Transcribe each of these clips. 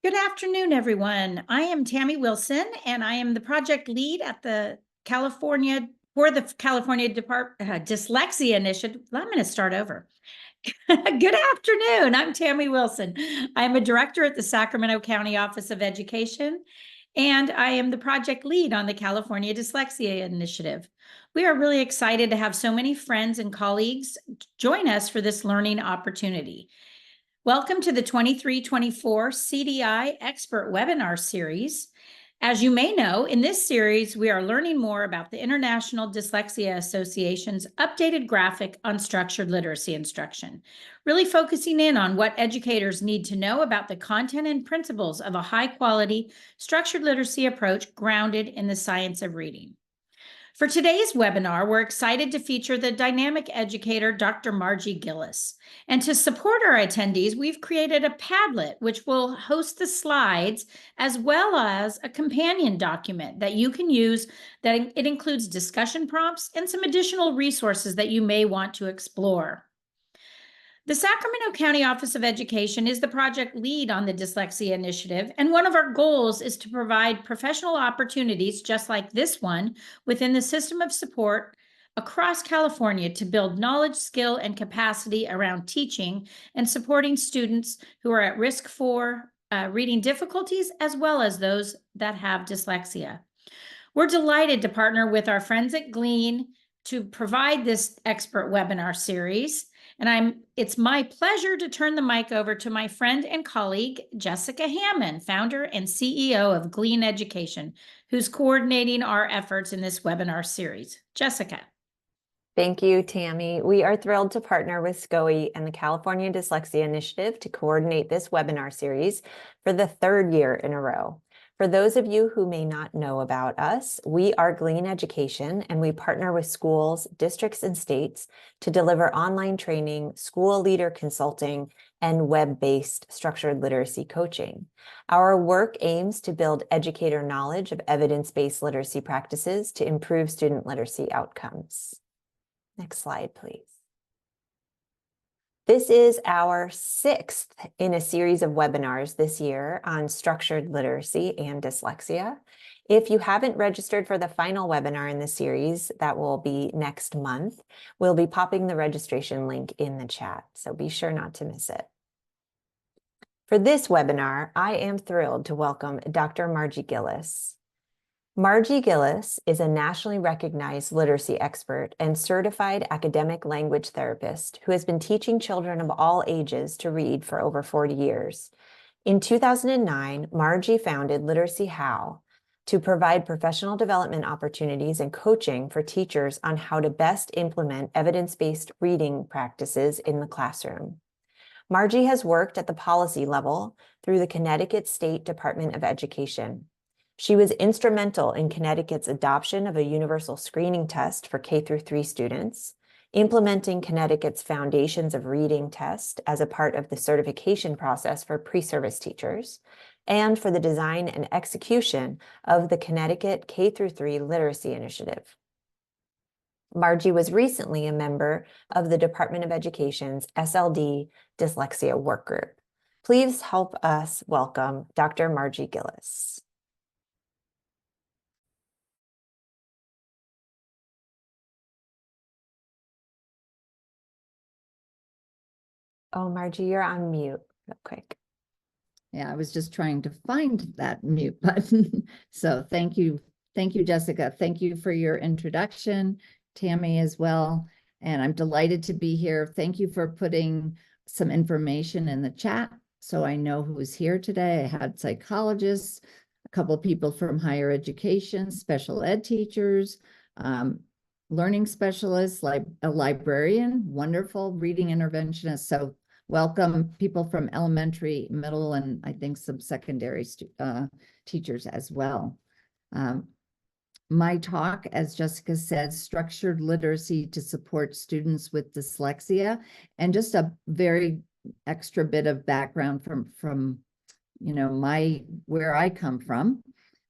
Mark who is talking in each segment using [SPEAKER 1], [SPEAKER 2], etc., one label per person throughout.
[SPEAKER 1] Good afternoon, everyone. I am Tammy Wilson, and I am the project lead at the California Dyslexia Initiative. I'm going to start over. Good afternoon. I'm Tammy Wilson. I'm a director at the Sacramento County Office of Education, and I am the project lead on the California Dyslexia Initiative. We are really excited to have so many friends and colleagues join us for this learning opportunity. Welcome to the 23-24 CDI Expert Webinar Series. As you may know, in this series, we are learning more about the International Dyslexia Association's updated graphic on structured literacy instruction, really focusing in on what educators need to know about the content and principles of a high-quality structured literacy approach grounded in the science of reading. For today's webinar, we're excited to feature the dynamic educator, Dr. Margie Gillis. And to support our attendees, we've created a Padlet, which will host the slides, as well as a companion document that you can use. That it includes discussion prompts and some additional resources that you may want to explore. The Sacramento County Office of Education is the project lead on the Dyslexia Initiative, and one of our goals is to provide professional opportunities just like this one within the system of support across California to build knowledge, skill, and capacity around teaching and supporting students who are at risk for reading difficulties, as well as those that have dyslexia. We're delighted to partner with our friends at Glean to provide this expert webinar series. And it's my pleasure to turn the mic over to my friend and colleague, Jessica Hammond, founder and CEO of Glean Education, who's coordinating our efforts in this webinar series. Jessica.
[SPEAKER 2] Thank you, Tammy. We are thrilled to partner with SCOE and the California Dyslexia Initiative to coordinate this webinar series for the third year in a row. For those of you who may not know about us, we are Glean Education, and we partner with schools, districts, and states to deliver online training, school leader consulting, and web-based structured literacy coaching. Our work aims to build educator knowledge of evidence-based literacy practices to improve student literacy outcomes. Next slide, please. This is our 6th in a series of webinars this year on structured literacy and dyslexia. If you haven't registered for the final webinar in the series, that will be next month, we'll be popping the registration link in the chat, so be sure not to miss it. For this webinar, I am thrilled to welcome Dr. Margie Gillis. Margie Gillis is a nationally recognized literacy expert and certified academic language therapist who has been teaching children of all ages to read for over 40 years. In 2009, Margie founded Literacy How to provide professional development opportunities and coaching for teachers on how to best implement evidence-based reading practices in the classroom. Margie has worked at the policy level through the Connecticut State Department of Education. She was instrumental in Connecticut's adoption of a universal screening test for K-3 students, implementing Connecticut's Foundations of Reading test as a part of the certification process for pre-service teachers, and for the design and execution of the Connecticut K-3 Literacy Initiative. Margie was recently a member of the Department of Education's SLD Dyslexia Work Group. Please help us welcome Dr. Margie Gillis. Oh, Margie, you're on mute real quick.
[SPEAKER 3] Yeah, I was just trying to find that mute button. So thank you, Jessica. Thank you for your introduction, Tammy as well. And I'm delighted to be here. Thank you for putting some information in the chat so I know who's here today. I had psychologists, a couple of people from higher education, special ed teachers, learning specialists, like a librarian, wonderful reading interventionist. So welcome people from elementary, middle, and I think some secondary teachers as well. My talk, as Jessica said, structured literacy to support students with dyslexia, and just a very extra bit of background from where I come from.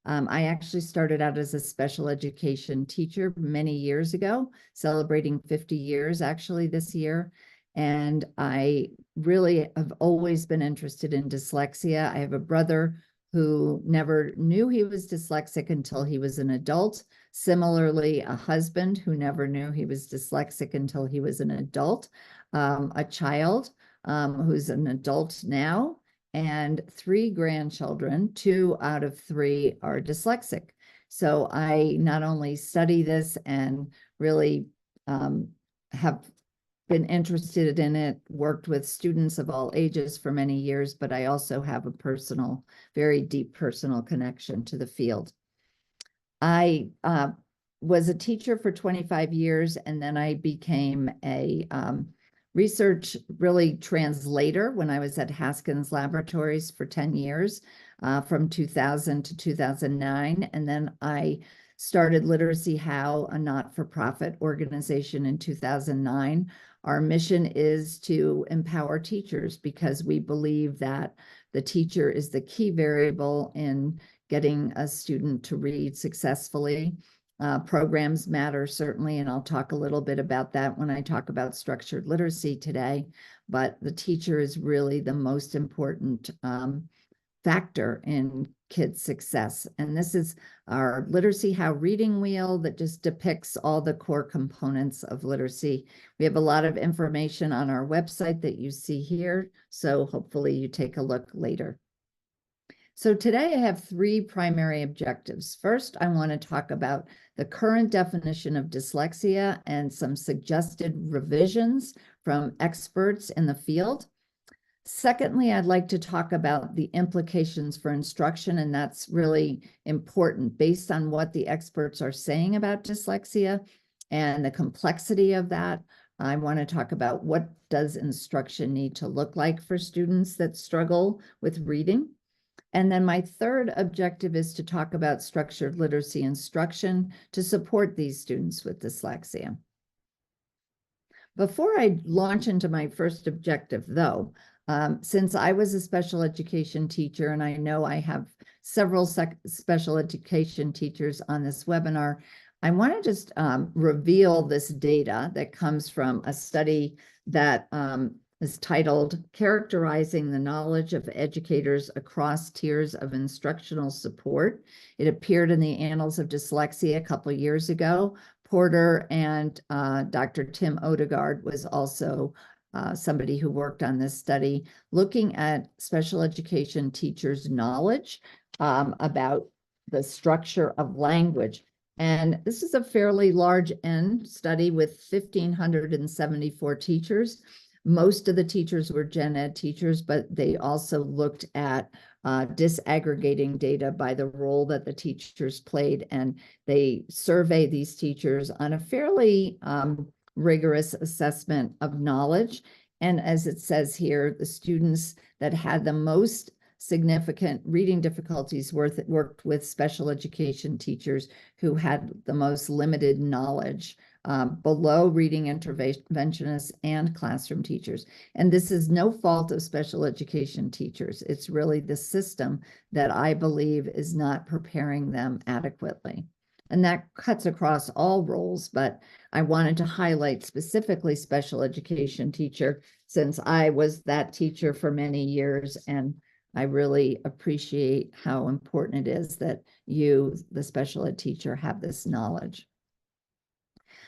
[SPEAKER 3] I actually started out as a special education teacher many years ago, celebrating 50 years actually this year. And I really have always been interested in dyslexia. I have a brother who never knew he was dyslexic until he was an adult. Similarly, a husband who never knew he was dyslexic until he was an adult, a child who's an adult now, and 3 grandchildren. 2 out of 3 are dyslexic. So I not only study this and really have been interested in it, worked with students of all ages for many years, but I also have a personal, very deep personal connection to the field. I was a teacher for 25 years, and then I became a research really translator when I was at Haskins Laboratories for 10 years, from 2000 to 2009. And then I started Literacy How, a not-for-profit organization, in 2009. Our mission is to empower teachers because we believe that the teacher is the key variable in getting a student to read successfully. Programs matter, certainly, and I'll talk a little bit about that when I talk about structured literacy today, but the teacher is really the most important factor in kids' success. And this is our Literacy How reading wheel that just depicts all the core components of literacy. We have a lot of information on our website that you see here, so hopefully you take a look later. So today I have 3 primary objectives. First, I want to talk about the current definition of dyslexia and some suggested revisions from experts in the field. Secondly, I'd like to talk about the implications for instruction, and that's really important based on what the experts are saying about dyslexia and the complexity of that. I want to talk about what does instruction need to look like for students that struggle with reading. And then my third objective is to talk about structured literacy instruction to support these students with dyslexia. Before I launch into my first objective, though, since I was a special education teacher, and I know I have several special education teachers on this webinar, I want to just reveal this data that comes from a study that is titled Characterizing the Knowledge of Educators Across Tiers of Instructional Support. It appeared in the Annals of Dyslexia a couple of years ago. Porter and Dr. Tim Odegaard was also somebody who worked on this study, looking at special education teachers' knowledge about the structure of language. And this is a fairly large N study with 1,574 teachers. Most of the teachers were gen ed teachers, but they also looked at disaggregating data by the role that the teachers played, and they survey these teachers on a fairly rigorous assessment of knowledge. And as it says here, the students that had the most significant reading difficulties worked with special education teachers who had the most limited knowledge, below reading interventionists and classroom teachers. And this is no fault of special education teachers. It's really the system that I believe is not preparing them adequately. And that cuts across all roles, but I wanted to highlight specifically special education teacher, since I was that teacher for many years, and I really appreciate how important it is that you, the special ed teacher, have this knowledge.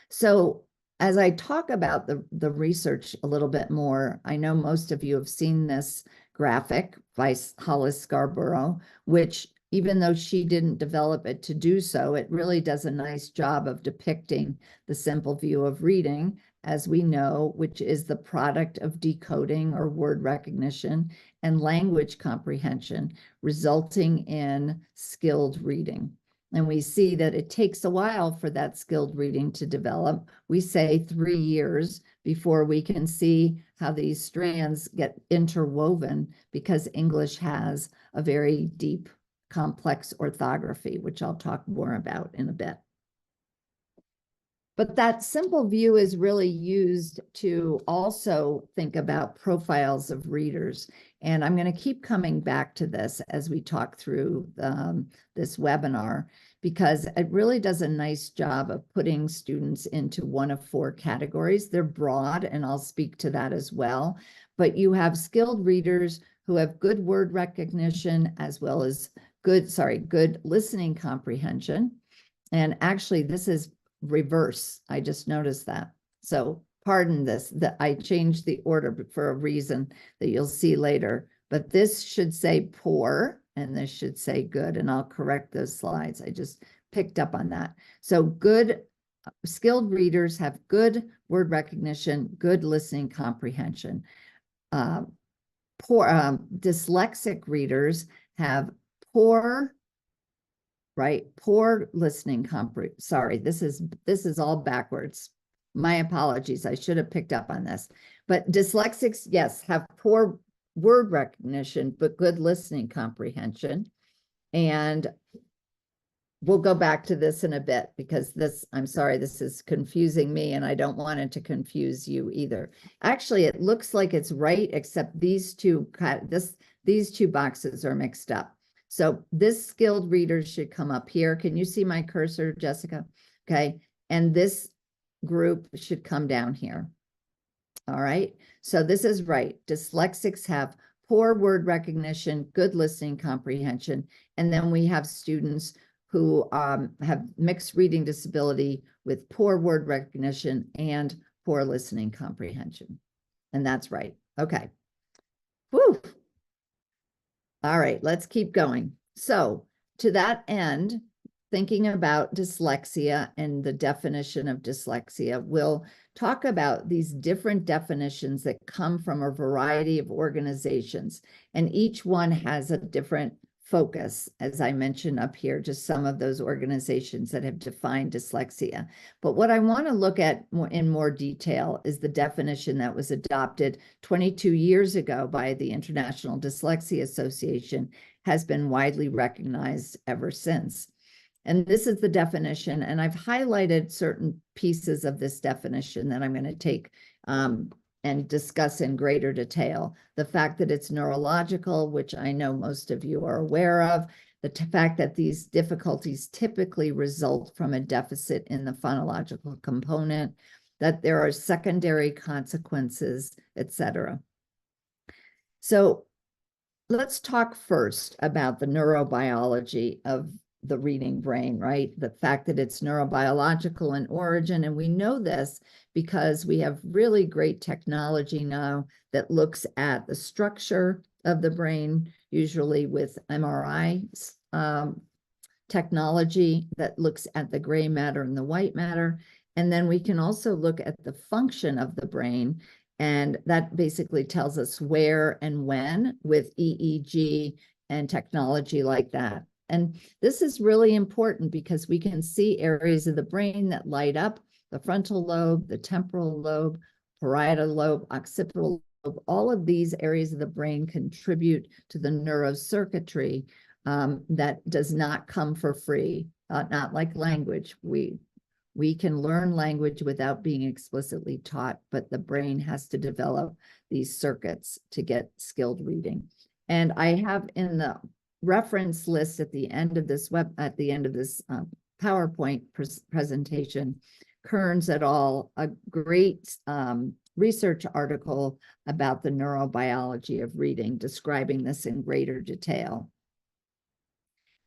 [SPEAKER 3] So as I talk about the research a little bit more, I know most of you have seen this graphic by Hollis Scarborough, which, even though she didn't develop it to do so, it really does a nice job of depicting the simple view of reading, as we know, which is the product of decoding or word recognition and language comprehension, resulting in skilled reading. And we see that it takes a while for that skilled reading to develop. We say 3 years before we can see how these strands get interwoven, because English has a very deep, complex orthography, which I'll talk more about in a bit. But that simple view is really used to also think about profiles of readers. And I'm going to keep coming back to this as we talk through this webinar, because it really does a nice job of putting students into one of 4 categories. They're broad, and I'll speak to that as well. But you have skilled readers who have good word recognition as well as good listening comprehension. And actually, this is reverse. I just noticed that. So pardon this, that I changed the order for a reason that you'll see later. But this should say poor, and this should say good, and I'll correct those slides. I just picked up on that. So good, skilled readers have good word recognition, good listening comprehension. Dyslexic readers have poor listening sorry, this is all backwards. My apologies, I should have picked up on this. But dyslexics, yes, have poor word recognition, but good listening comprehension. And we'll go back to this in a bit because I'm sorry, this is confusing me and I don't want it to confuse you either. Actually, it looks like it's right, except these two boxes are mixed up. So this skilled reader should come up here. Can you see my cursor, Jessica? Okay. And this group should come down here. All right. So this is right. Dyslexics have poor word recognition, good listening comprehension. And then we have students who have mixed reading disability with poor word recognition and poor listening comprehension. And that's right. Okay. Whew. All right, let's keep going. So to that end, thinking about dyslexia and the definition of dyslexia, we'll talk about these different definitions that come from a variety of organizations, and each one has a different focus, as I mentioned up here, just some of those organizations that have defined dyslexia. But what I want to look at in more detail is the definition that was adopted 22 years ago by the International Dyslexia Association, has been widely recognized ever since. And this is the definition, and I've highlighted certain pieces of this definition that I'm going to take and discuss in greater detail. The fact that it's neurological, which I know most of you are aware of, the fact that these difficulties typically result from a deficit in the phonological component, that there are secondary consequences, etc. So let's talk first about the neurobiology of the reading brain, right? The fact that it's neurobiological in origin. And we know this because we have really great technology now that looks at the structure of the brain, usually with MRI technology that looks at the gray matter and the white matter. And then we can also look at the function of the brain. And that basically tells us where and when with EEG and technology like that. And this is really important because we can see areas of the brain that light up: the frontal lobe, the temporal lobe, parietal lobe, occipital lobe. All of these areas of the brain contribute to the neurocircuitry that does not come for free, not like language. We can learn language without being explicitly taught, but the brain has to develop these circuits to get skilled reading. And I have in the reference list at the end of this PowerPoint presentation, Kearns et al., a great research article about the neurobiology of reading, describing this in greater detail.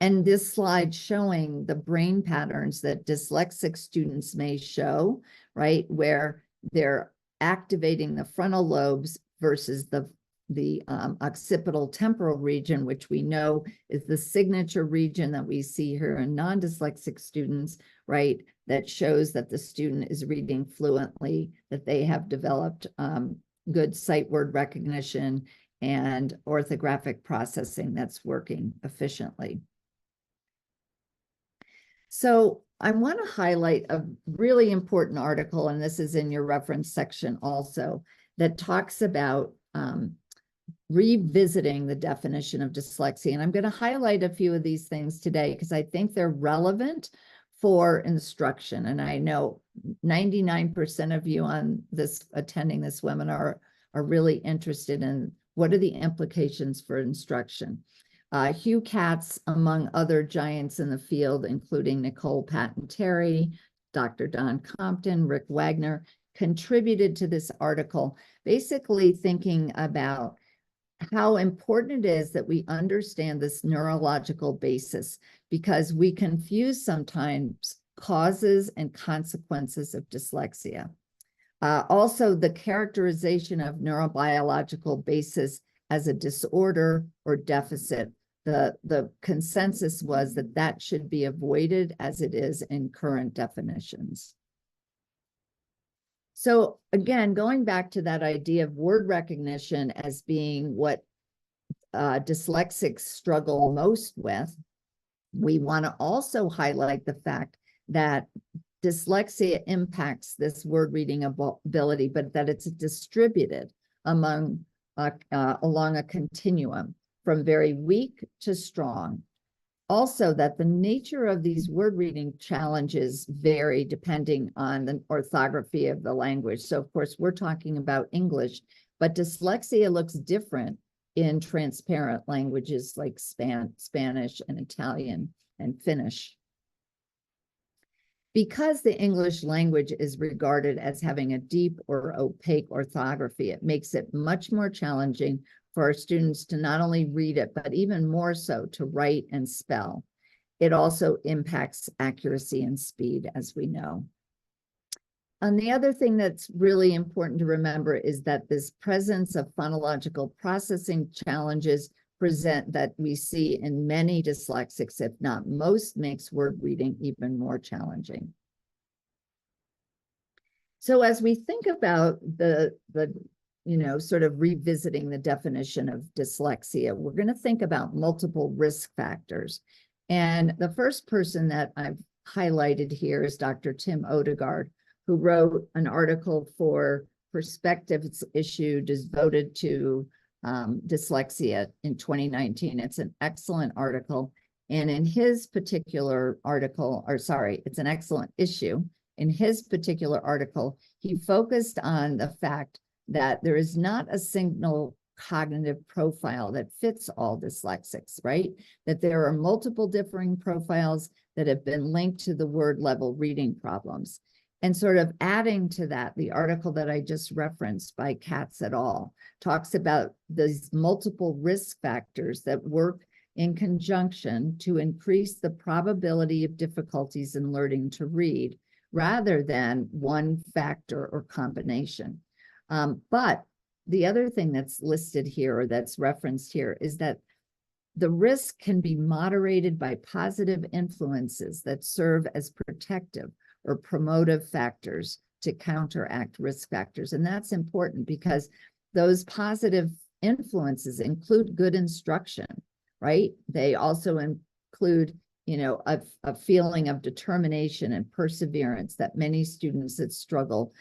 [SPEAKER 3] And this slide showing the brain patterns that dyslexic students may show, right, where they're activating the frontal lobes versus the occipital temporal region, which we know is the signature region that we see here in non-dyslexic students, right? That shows that the student is reading fluently, that they have developed good sight word recognition and orthographic processing that's working efficiently. So I want to highlight a really important article, and this is in your reference section also, that talks about revisiting the definition of dyslexia. And I'm going to highlight a few of these things today because I think they're relevant for instruction. And I know 99% of you on this attending this webinar are really interested in what are the implications for instruction. Hugh Katz, among other giants in the field, including Nicole Patton-Terry, Dr. Don Compton, Rick Wagner, contributed to this article, basically thinking about how important it is that we understand this neurological basis, because we confuse sometimes causes and consequences of dyslexia. Also, the characterization of neurobiological basis as a disorder or deficit, the consensus was that that should be avoided as it is in current definitions. So again, going back to that idea of word recognition as being what dyslexics struggle most with, we want to also highlight the fact that dyslexia impacts this word reading ability, but that it's distributed along a continuum from very weak to strong. Also, that the nature of these word reading challenges vary depending on the orthography of the language. So of course, we're talking about English, but dyslexia looks different in transparent languages like Spanish and Italian and Finnish. Because the English language is regarded as having a deep or opaque orthography, it makes it much more challenging for our students to not only read it, but even more so to write and spell. It also impacts accuracy and speed, as we know. And the other thing that's really important to remember is that this presence of phonological processing challenges that we see in many dyslexics, if not most, makes word reading even more challenging. So as we think about the sort of revisiting the definition of dyslexia, we're going to think about multiple risk factors. And the first person that I've highlighted here is Dr. Tim Odegaard, who wrote an article for Perspectives issue devoted to dyslexia in 2019. It's an excellent article. And in his particular article, it's an excellent issue. In his particular article, he focused on the fact that there is not a single cognitive profile that fits all dyslexics, right? That there are multiple differing profiles that have been linked to the word level reading problems. And sort of adding to that, the article that I just referenced by Katz et al. Talks about these multiple risk factors that work in conjunction to increase the probability of difficulties in learning to read, rather than one factor or combination. But the other thing that's listed here, or that's referenced here, is that the risk can be moderated by positive influences that serve as protective or promotive factors to counteract risk factors. And that's important because those positive influences include good instruction, right? They also include, a feeling of determination and perseverance that many students that struggle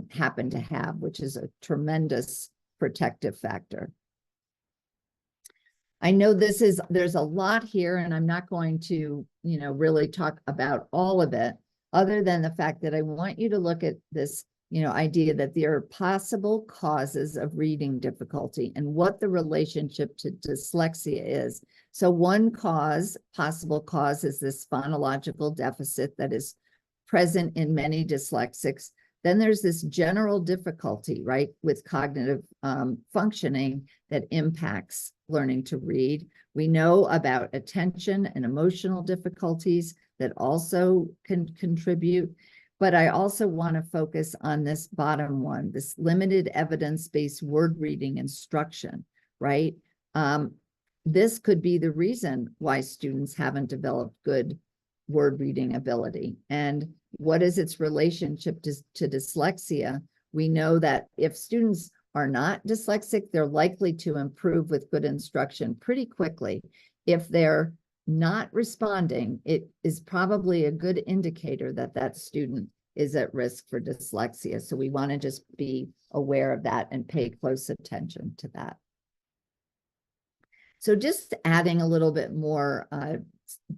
[SPEAKER 3] happen to have, which is a tremendous protective factor. I know there's a lot here, and I'm not going to, really talk about all of it, other than the fact that I want you to look at this, idea that there are possible causes of reading difficulty and what the relationship to dyslexia is. So one possible cause is this phonological deficit that is present in many dyslexics. Then there's this general difficulty, right, with cognitive functioning that impacts learning to read. We know about attention and emotional difficulties that also can contribute. But I also want to focus on this bottom one, this limited evidence-based word reading instruction, right? This could be the reason why students haven't developed good word reading ability. And what is its relationship to dyslexia? We know that if students are not dyslexic, they're likely to improve with good instruction pretty quickly. If they're not responding, it is probably a good indicator that that student is at risk for dyslexia. So we want to just be aware of that and pay close attention to that. So just adding a little bit more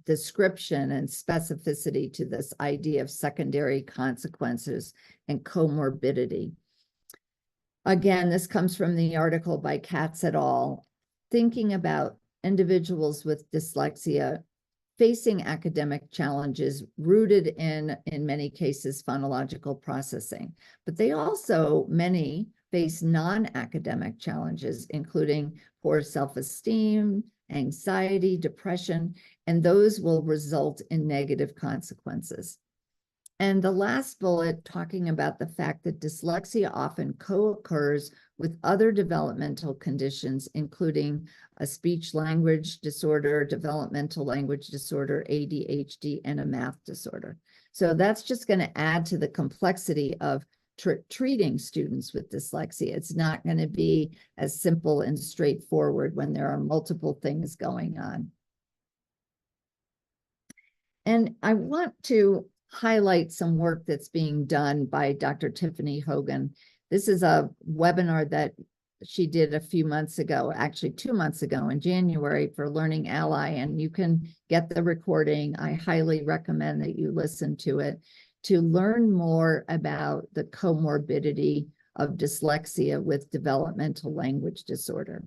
[SPEAKER 3] description and specificity to this idea of secondary consequences and comorbidity. Again, this comes from the article by Katz et al. Thinking about individuals with dyslexia facing academic challenges rooted in many cases, phonological processing. But they also, many, face non-academic challenges, including poor self-esteem, anxiety, depression, and those will result in negative consequences. And the last bullet, talking about the fact that dyslexia often co-occurs with other developmental conditions, including a speech language disorder, developmental language disorder, ADHD, and a math disorder. So that's just going to add to the complexity of treating students with dyslexia. It's not going to be as simple and straightforward when there are multiple things going on. And I want to highlight some work that's being done by Dr. Tiffany Hogan. This is a webinar that she did a few months ago, actually 2 months ago in January, for Learning Ally, and you can get the recording. I highly recommend that you listen to it to learn more about the comorbidity of dyslexia with developmental language disorder.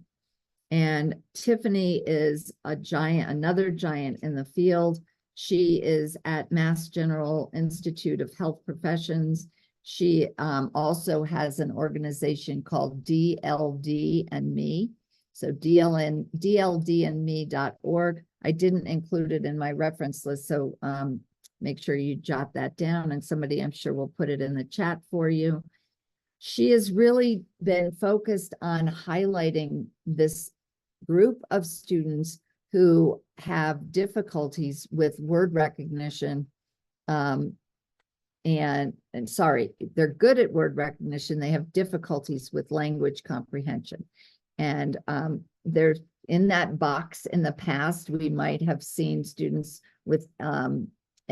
[SPEAKER 3] And Tiffany is a giant, another giant in the field. She is at Mass General Institute of Health Professions. She also has an organization called DLD and Me. So dldandme.org. I didn't include it in my reference list, so make sure you jot that down, and somebody I'm sure will put it in the chat for you. She has really been focused on highlighting this group of students who have difficulties with word recognition. They're good at word recognition. They have difficulties with language comprehension. And they're in that box. In the past, we might have seen students with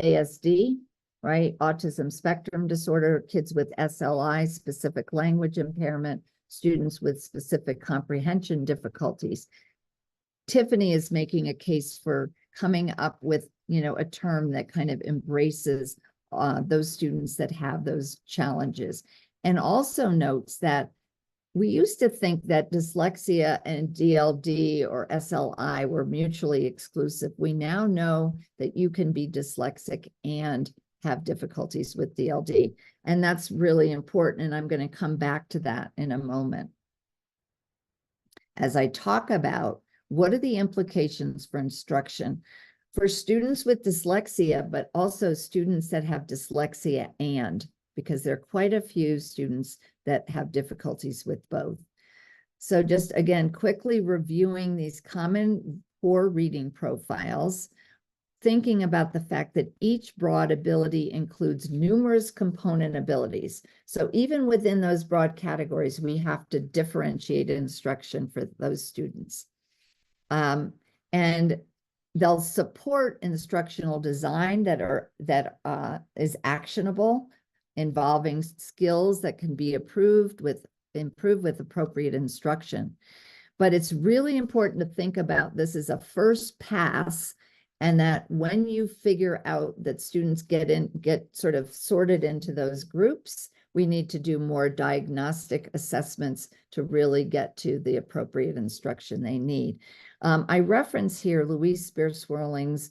[SPEAKER 3] ASD, right? Autism spectrum disorder, kids with SLI, specific language impairment, students with specific comprehension difficulties. Tiffany is making a case for coming up with, a term that kind of embraces those students that have those challenges, and also notes that we used to think that dyslexia and DLD or SLI were mutually exclusive. We now know that you can be dyslexic and have difficulties with DLD, and that's really important, and I'm going to come back to that in a moment. As I talk about what are the implications for instruction for students with dyslexia, but also students that have dyslexia because there are quite a few students that have difficulties with both. So just again, quickly reviewing these common poor reading profiles, thinking about the fact that each broad ability includes numerous component abilities. So even within those broad categories, we have to differentiate instruction for those students. And they'll support instructional design that is actionable, involving skills that can be improved with appropriate instruction. But it's really important to think about this as a first pass, and that when you figure out that students get sort of sorted into those groups, we need to do more diagnostic assessments to really get to the appropriate instruction they need. I reference here Louise Spear-Swirling's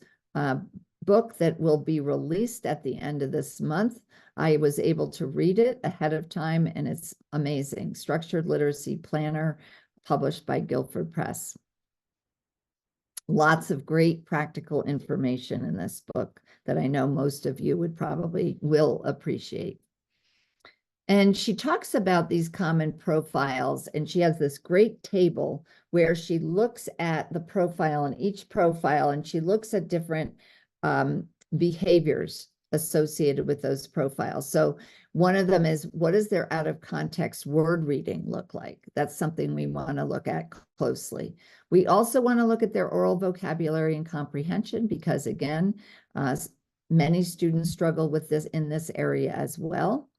[SPEAKER 3] book that will be released at the end of this month. I was able to read it ahead of time, and it's amazing. Structured Literacy Planner, published by Guilford Press. Lots of great practical information in this book that I know most of you will appreciate. And she talks about these common profiles, and she has this great table where she looks at the profile in each profile, and she looks at different behaviors associated with those profiles. So one of them is, what does their out of context word reading look like? That's something we want to look at closely. We also want to look at their oral vocabulary and comprehension, because again, many students struggle with this in this area as well.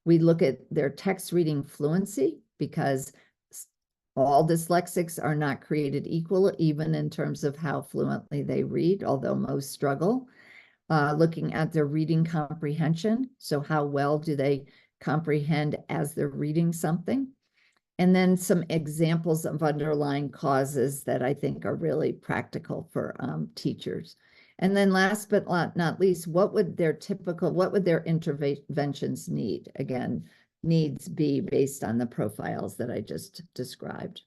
[SPEAKER 3] We look at their text reading fluency, because all dyslexics are not created equal, even in terms of how fluently they read, although most struggle. Looking at their reading comprehension, so how well do they comprehend as they're reading something? And then some examples of underlying causes that I think are really practical for teachers. And then last but not least, what would their interventions need? Again, needs be based on the profiles that I just described.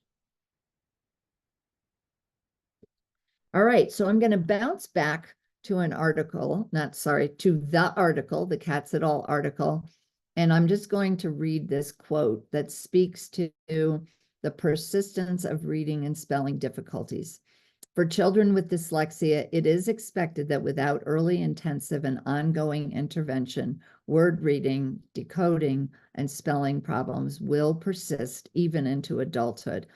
[SPEAKER 3] All right, so I'm going to bounce back to an article, to the article, the Cats et al. Article. And I'm just going to read this quote that speaks to the persistence of reading and spelling difficulties. For children with dyslexia, it is expected that without early, intensive, and ongoing intervention, word reading, decoding, and spelling problems will persist even into adulthood.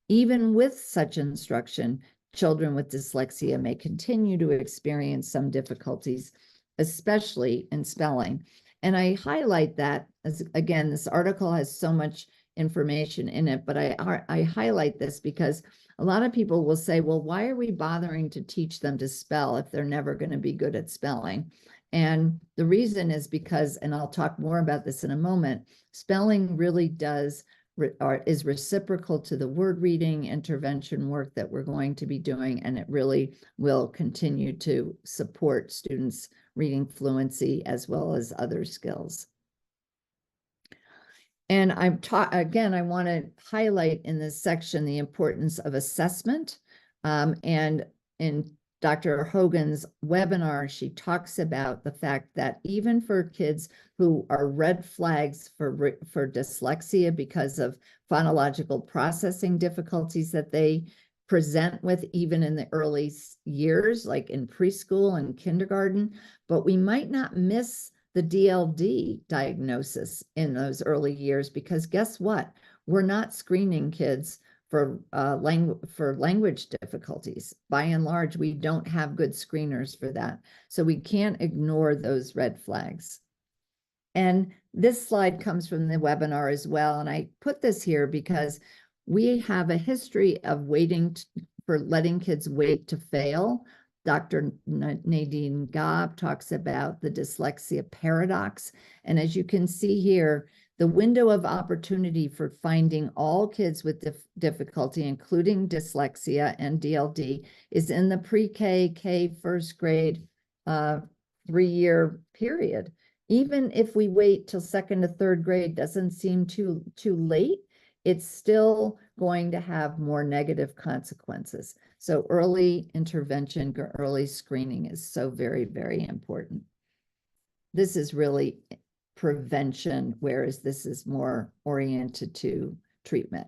[SPEAKER 3] Even with such instruction, children with dyslexia may continue to experience some difficulties, especially in spelling. And I highlight that as, again, this article has so much information in it, but I highlight this because a lot of people will say, well, why are we bothering to teach them to spell if they're never going to be good at spelling? And the reason is because, and I'll talk more about this in a moment, spelling really is reciprocal to the word reading intervention work that we're going to be doing, and it really will continue to support students' reading fluency as well as other skills. And again, I want to highlight in this section the importance of assessment. And in Dr. Hogan's webinar, she talks about the fact that even for kids who are red flags for dyslexia because of phonological processing difficulties that they present with even in the early years, like in preschool and kindergarten, but we might not miss the DLD diagnosis in those early years, because guess what? We're not screening kids for language difficulties. By and large, we don't have good screeners for that. So we can't ignore those red flags. And this slide comes from the webinar as well. And I put this here because we have a history of for letting kids wait to fail. Dr. Nadine Gobb talks about the dyslexia paradox. And as you can see here, the window of opportunity for finding all kids with difficulty, including dyslexia and DLD, is in the pre-K, first grade, 3-year period. Even if we wait till second to third grade, doesn't seem too late, it's still going to have more negative consequences. So early intervention, early screening is so very, very important. This is really prevention, whereas this is more oriented to treatment.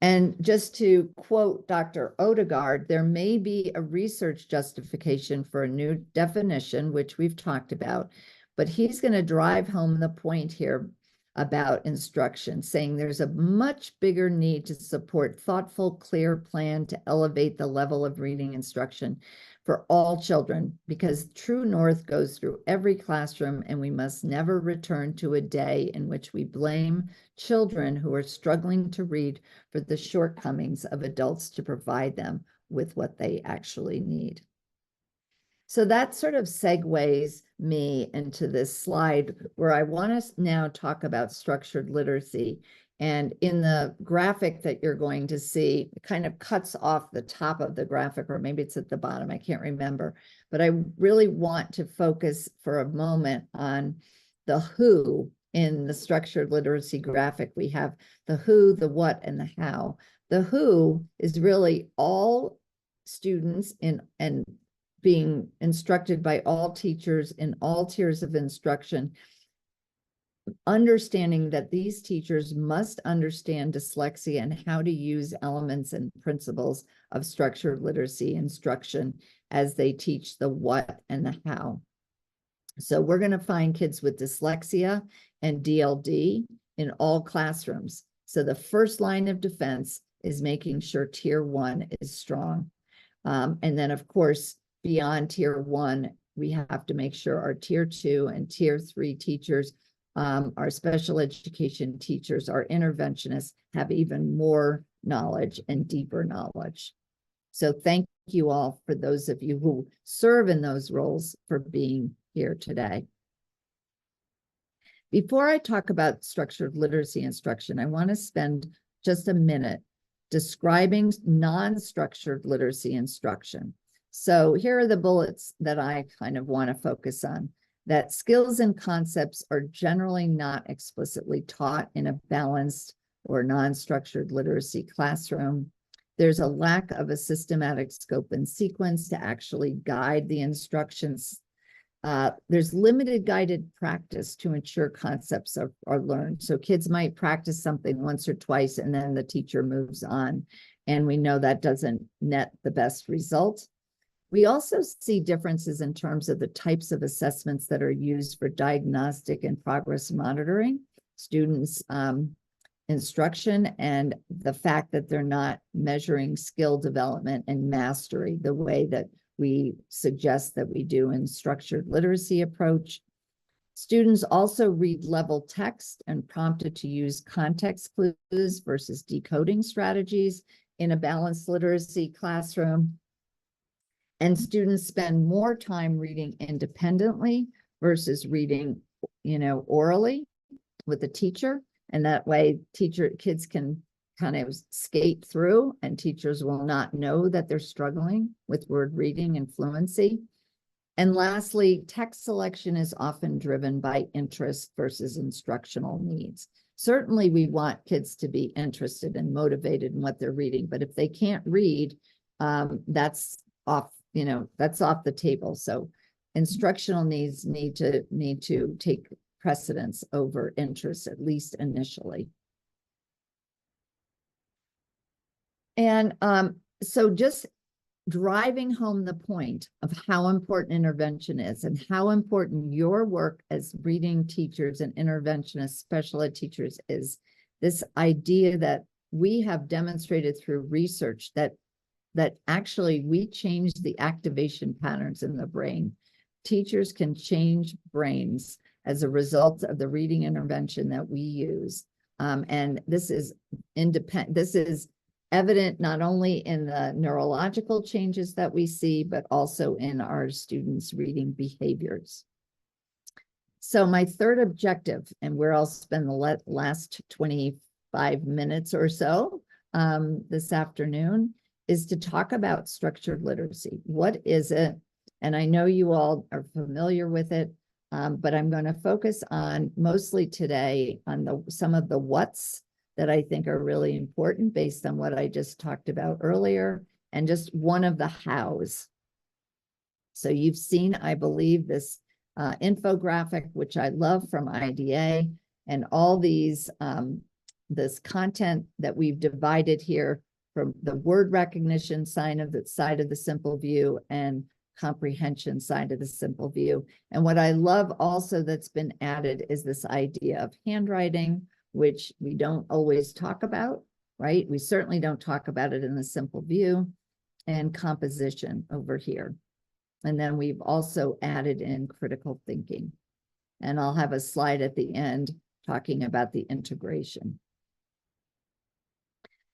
[SPEAKER 3] And just to quote Dr. Odegaard, there may be a research justification for a new definition, which we've talked about, but he's going to drive home the point here about instruction, saying there's a much bigger need to support thoughtful, clear plan to elevate the level of reading instruction for all children, because true north goes through every classroom, and we must never return to a day in which we blame children who are struggling to read for the shortcomings of adults to provide them with what they actually need. So that sort of segues me into this slide where I want to now talk about structured literacy. And in the graphic that you're going to see, it kind of cuts off the top of the graphic, or maybe it's at the bottom, I can't remember. But I really want to focus for a moment on the who in the structured literacy graphic. We have the who, the what, and the how. The who is really all students and being instructed by all teachers in all tiers of instruction, understanding that these teachers must understand dyslexia and how to use elements and principles of structured literacy instruction as they teach the what and the how. So we're going to find kids with dyslexia and DLD in all classrooms. So the first line of defense is making sure tier 1 is strong. And then, of course, beyond tier 1, we have to make sure our tier 2 and tier 3 teachers, our special education teachers, our interventionists have even more knowledge and deeper knowledge. So thank you all, for those of you who serve in those roles, for being here today. Before I talk about structured literacy instruction, I want to spend just a minute describing non-structured literacy instruction. So here are the bullets that I kind of want to focus on. That skills and concepts are generally not explicitly taught in a balanced or non-structured literacy classroom. There's a lack of a systematic scope and sequence to actually guide the instructions. There's limited guided practice to ensure concepts are learned. So kids might practice something once or twice and then the teacher moves on. And we know that doesn't net the best result. We also see differences in terms of the types of assessments that are used for diagnostic and progress monitoring, students' instruction, and the fact that they're not measuring skill development and mastery the way that we suggest that we do in structured literacy approach. Students also read level text and prompted to use context clues versus decoding strategies in a balanced literacy classroom. And students spend more time reading independently versus reading, orally with the teacher. And that way kids can kind of skate through and teachers will not know that they're struggling with word reading and fluency. And lastly, text selection is often driven by interest versus instructional needs. Certainly we want kids to be interested and motivated in what they're reading, but if they can't read, that's off the table. So instructional needs need to take precedence over interest, at least initially. And so just driving home the point of how important intervention is and how important your work as reading teachers and interventionists, special ed teachers is this idea that we have demonstrated through research that actually we change the activation patterns in the brain. Teachers can change brains as a result of the reading intervention that we use. And this is independent. This is evident not only in the neurological changes that we see, but also in our students' reading behaviors. So my third objective, and where I'll spend the last 25 minutes or so this afternoon, is to talk about structured literacy. What is it? And I know you all are familiar with it, but I'm going to focus on mostly today on some of the what's that I think are really important based on what I just talked about earlier, and just one of the hows. So you've seen, I believe, this infographic, which I love from IDA, and all these, this content that we've divided here from the word recognition side of the simple view and comprehension side of the simple view. And what I love also that's been added is this idea of handwriting, which we don't always talk about, right? We certainly don't talk about it in the simple view, and composition over here. And then we've also added in critical thinking. And I'll have a slide at the end talking about the integration.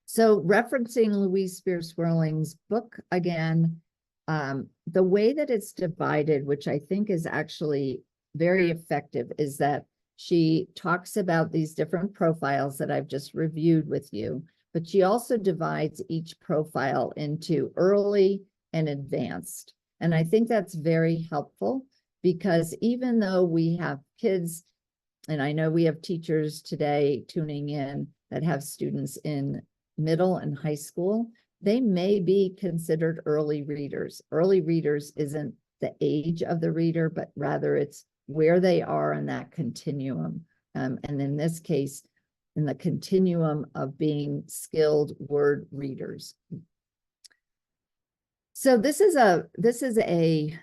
[SPEAKER 3] So referencing Louise Spear-Swerling's book again, the way that it's divided, which I think is actually very effective, is that she talks about these different profiles that I've just reviewed with you, but she also divides each profile into early and advanced. And I think that's very helpful because even though we have kids, and I know we have teachers today tuning in that have students in middle and high school, they may be considered early readers. Early readers isn't the age of the reader, but rather it's where they are in that continuum. And in this case, in the continuum of being skilled word readers. So this is a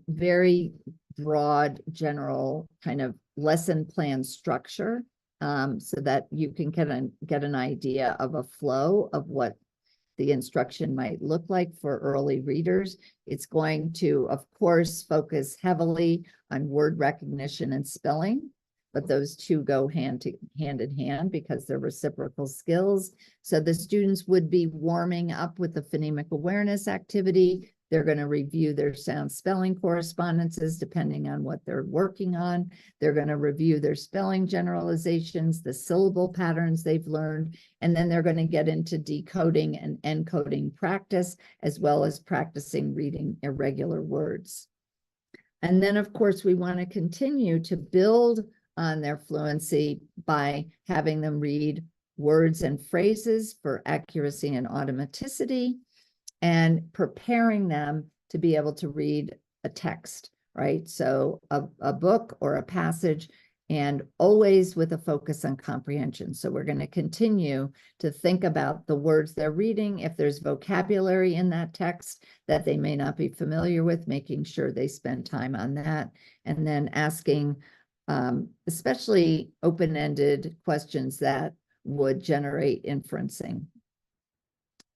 [SPEAKER 3] very broad, general kind of lesson plan structure, so that you can get an idea of a flow of what the instruction might look like for early readers. It's going to, of course, focus heavily on word recognition and spelling, but those two go hand in hand because they're reciprocal skills. So the students would be warming up with the phonemic awareness activity, They're going to review their sound spelling correspondences depending on what they're working on. They're going to review their spelling generalizations, the syllable patterns they've learned, and then they're going to get into decoding and encoding practice, as well as practicing reading irregular words. And then, of course, we want to continue to build on their fluency by having them read words and phrases for accuracy and automaticity, and preparing them to be able to read a text, right? So a book or a passage, and always with a focus on comprehension. So we're going to continue to think about the words they're reading. If there's vocabulary in that text that they may not be familiar with, making sure they spend time on that, and then asking especially open-ended questions that would generate inferencing.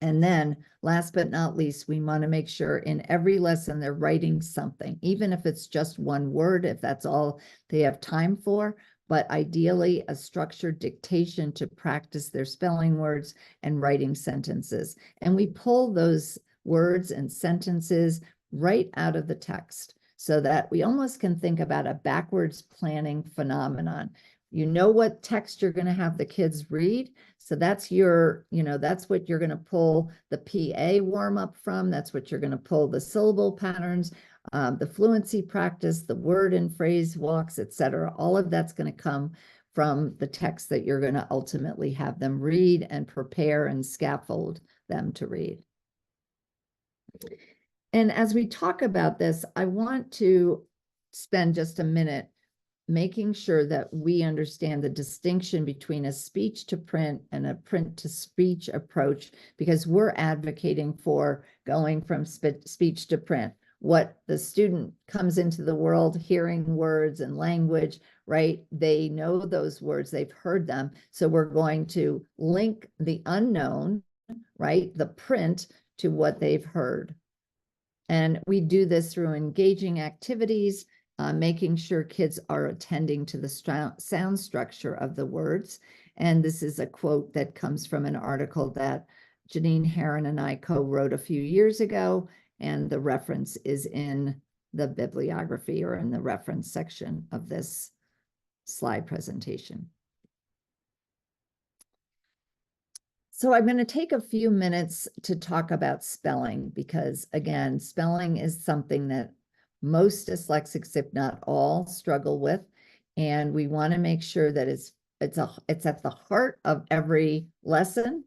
[SPEAKER 3] And then last but not least, we want to make sure in every lesson they're writing something, even if it's just one word, if that's all they have time for, but ideally a structured dictation to practice their spelling words and writing sentences. And we pull those words and sentences right out of the text so that we almost can think about a backwards planning phenomenon. You know what text you're going to have the kids read. So that's your, that's what you're going to pull the PA warm up from. That's what you're going to pull the syllable patterns, the fluency practice, the word and phrase walks, etc. All of that's going to come from the text that you're going to ultimately have them read and prepare and scaffold them to read. And as we talk about this, I want to spend just a minute making sure that we understand the distinction between a speech to print and a print to speech approach, because we're advocating for going from speech to print. What the student comes into the world hearing words and language, right? They know those words, they've heard them. So we're going to link the unknown, right? The print to what they've heard. And we do this through engaging activities, making sure kids are attending to the sound structure of the words. And this is a quote that comes from an article that Janine Herron and I co-wrote a few years ago, and the reference is in the bibliography or in the reference section of this slide presentation. So I'm going to take a few minutes to talk about spelling, because again, spelling is something that most dyslexics, if not all, struggle with. And we want to make sure that it's at the heart of every lesson.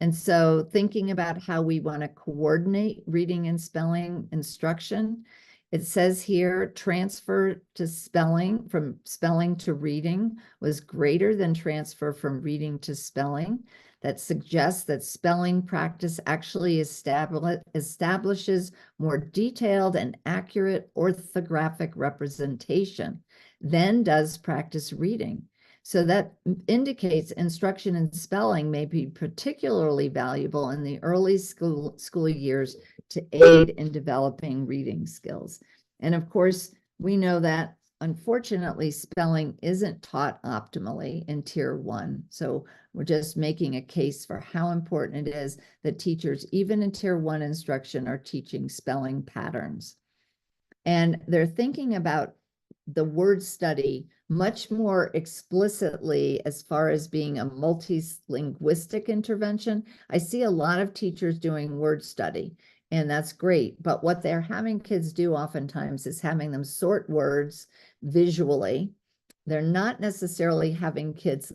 [SPEAKER 3] And so thinking about how we want to coordinate reading and spelling instruction, it says here, transfer to spelling, from spelling to reading, was greater than transfer from reading to spelling. That suggests that spelling practice actually establishes more detailed and accurate orthographic representation than does practice reading. So that indicates instruction in spelling may be particularly valuable in the early school years to aid in developing reading skills. And of course, we know that unfortunately, spelling isn't taught optimally in Tier 1. So we're just making a case for how important it is that teachers, even in Tier 1 instruction, are teaching spelling patterns. And they're thinking about the word study much more explicitly as far as being a multilinguistic intervention. I see a lot of teachers doing word study, and that's great. But what they're having kids do oftentimes is having them sort words visually. They're not necessarily having kids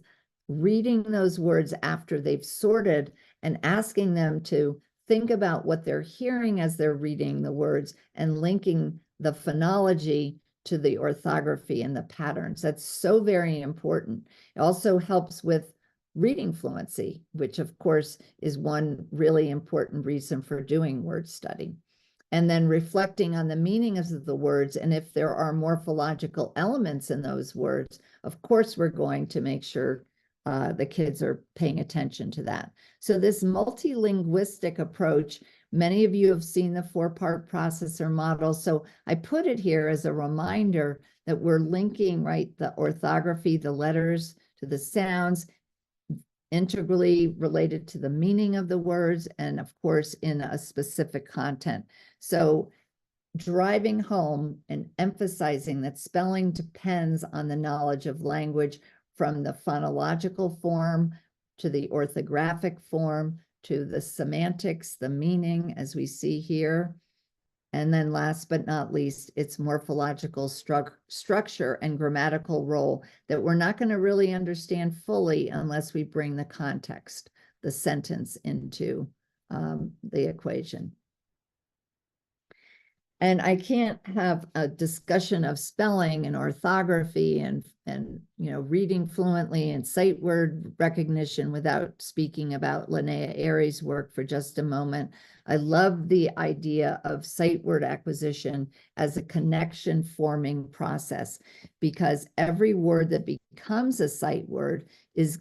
[SPEAKER 3] reading those words after they've sorted and asking them to think about what they're hearing as they're reading the words and linking the phonology to the orthography and the patterns. That's so very important. It also helps with reading fluency, which of course is one really important reason for doing word study. And then reflecting on the meaning of the words, and if there are morphological elements in those words, of course we're going to make sure the kids are paying attention to that. So this multilinguistic approach, many of you have seen the 4-part processor model. So I put it here as a reminder that we're linking, right, the orthography, the letters to the sounds. integrally related to the meaning of the words, and of course, in a specific content. So driving home and emphasizing that spelling depends on the knowledge of language, from the phonological form to the orthographic form to the semantics, the meaning, as we see here. And then last but not least, its morphological structure and grammatical role that we're not going to really understand fully unless we bring the context, the sentence, into the equation. And I can't have a discussion of spelling and orthography and reading fluently and sight word recognition without speaking about Linnea Airy's work for just a moment. I love the idea of sight word acquisition as a connection forming process, because every word that becomes a sight word is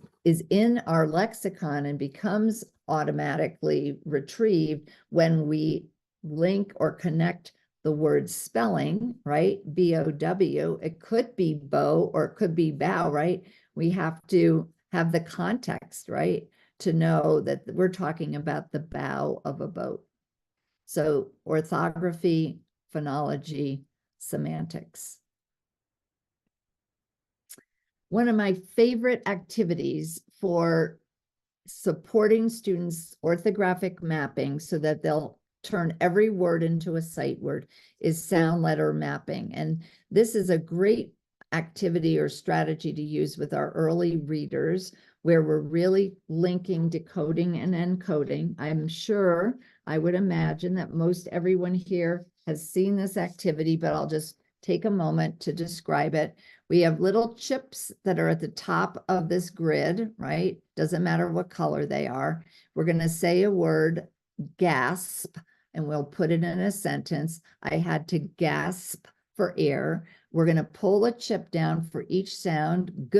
[SPEAKER 3] in our lexicon and becomes automatically retrieved when we link or connect the word spelling, right? B-O-W. It could be bow or it could be bow, right? We have to have the context, right? To know that we're talking about the bow of a boat. So orthography, phonology, semantics. One of my favorite activities for supporting students' orthographic mapping so that they'll turn every word into a sight word is sound letter mapping. And this is a great activity or strategy to use with our early readers, where we're really linking decoding and encoding. I'm sure, I would imagine that most everyone here has seen this activity, but I'll just take a moment to describe it. We have little chips that are at the top of this grid, right? Doesn't matter what color they are. We're going to say a word, gasp, and we'll put it in a sentence. I had to gasp for air. We're going to pull a chip down for each sound. G,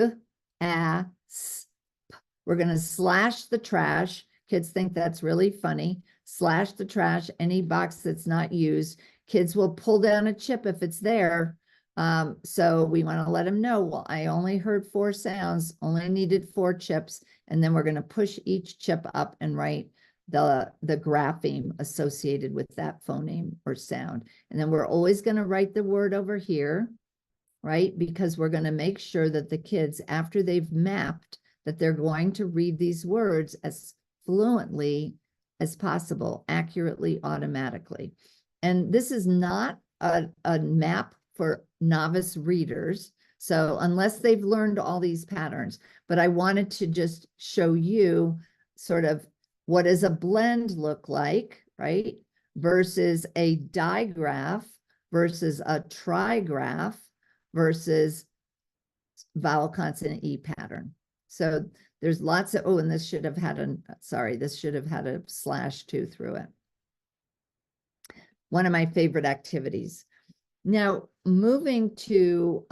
[SPEAKER 3] a, s, p. We're going to slash the trash. Kids think that's really funny. Slash the trash, any box that's not used. Kids will pull down a chip if it's there. So we want to let them know, well, I only heard 4 sounds, only needed 4 chips. And then we're going to push each chip up and write the grapheme associated with that phoneme or sound. And then we're always going to write the word over here, right? Because we're going to make sure that the kids, after they've mapped, that they're going to read these words as fluently as possible, accurately, automatically. And this is not a map for novice readers. So unless they've learned all these patterns, but I wanted to just show you sort of what does a blend look like, right? Versus a digraph versus a trigraph versus vowel consonant E pattern. So there's lots of, oh, and this should have had a, sorry, this should have had a /2 through it. One of my favorite activities. Now, moving to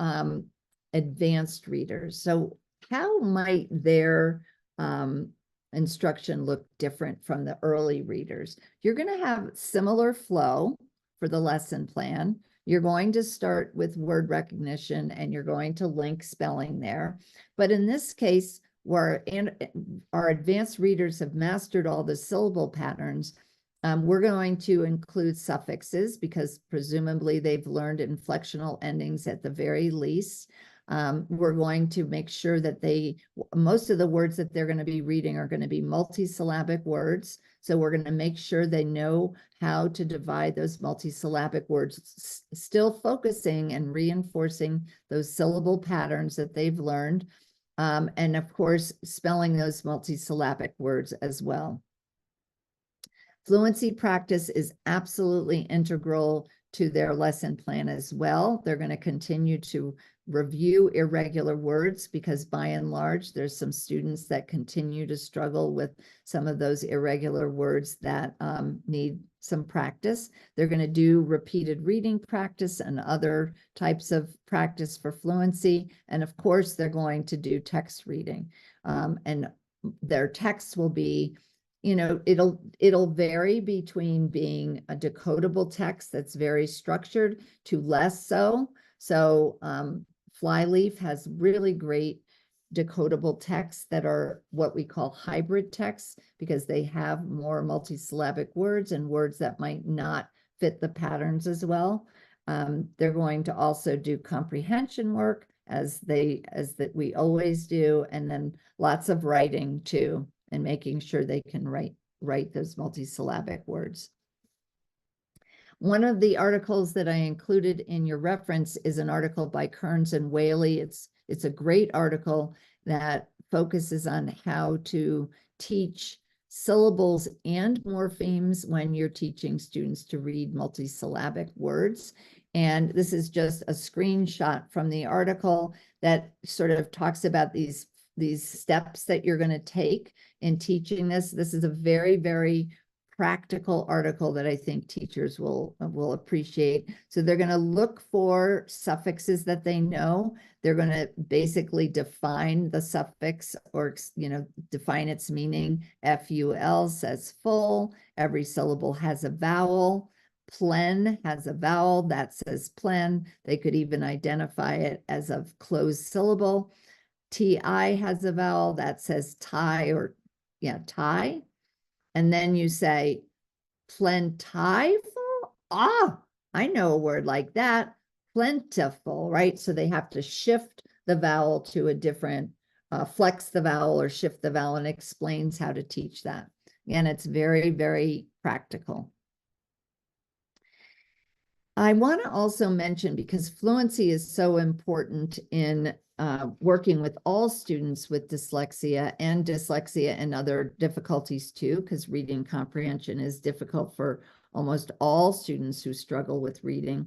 [SPEAKER 3] advanced readers. So how might their instruction look different from the early readers? You're going to have similar flow for the lesson plan. You're going to start with word recognition and you're going to link spelling there. But in this case, where our advanced readers have mastered all the syllable patterns, we're going to include suffixes because presumably they've learned inflectional endings at the very least. We're going to make sure that most of the words that they're going to be reading are going to be multisyllabic words. So we're going to make sure they know how to divide those multisyllabic words, still focusing and reinforcing those syllable patterns that they've learned. And of course, spelling those multisyllabic words as well. Fluency practice is absolutely integral to their lesson plan as well. They're going to continue to review irregular words because by and large, there's some students that continue to struggle with some of those irregular words that need some practice. They're going to do repeated reading practice and other types of practice for fluency. And of course, they're going to do text reading. And their texts will be, you know, it'll vary between being a decodable text that's very structured to less so. So Flyleaf has really great decodable texts that are what we call hybrid texts, because they have more multisyllabic words and words that might not fit the patterns as well. They're going to also do comprehension work as that we always do, and then lots of writing too, and making sure they can write those multisyllabic words. One of the articles that I included in your reference is an article by Kearns and Whaley. It's a great article that focuses on how to teach syllables and morphemes when you're teaching students to read multisyllabic words. And this is just a screenshot from the article that sort of talks about these steps that you're going to take in teaching this. This is a very, very practical article that I think teachers will appreciate. So they're going to look for suffixes that they know. They're going to basically define the suffix, or define its meaning. FUL says full. Every syllable has a vowel. Plen has a vowel that says plen. They could even identify it as a closed syllable. TI has a vowel that says tie, or tie. And then you say plentiful. Ah, I know a word like that. Plentiful, right? So they have to shift the vowel to a different, flex the vowel or shift the vowel, and explains how to teach that. And it's very, very practical. I want to also mention, because fluency is so important in working with all students with dyslexia and other difficulties too, because reading comprehension is difficult for almost all students who struggle with reading.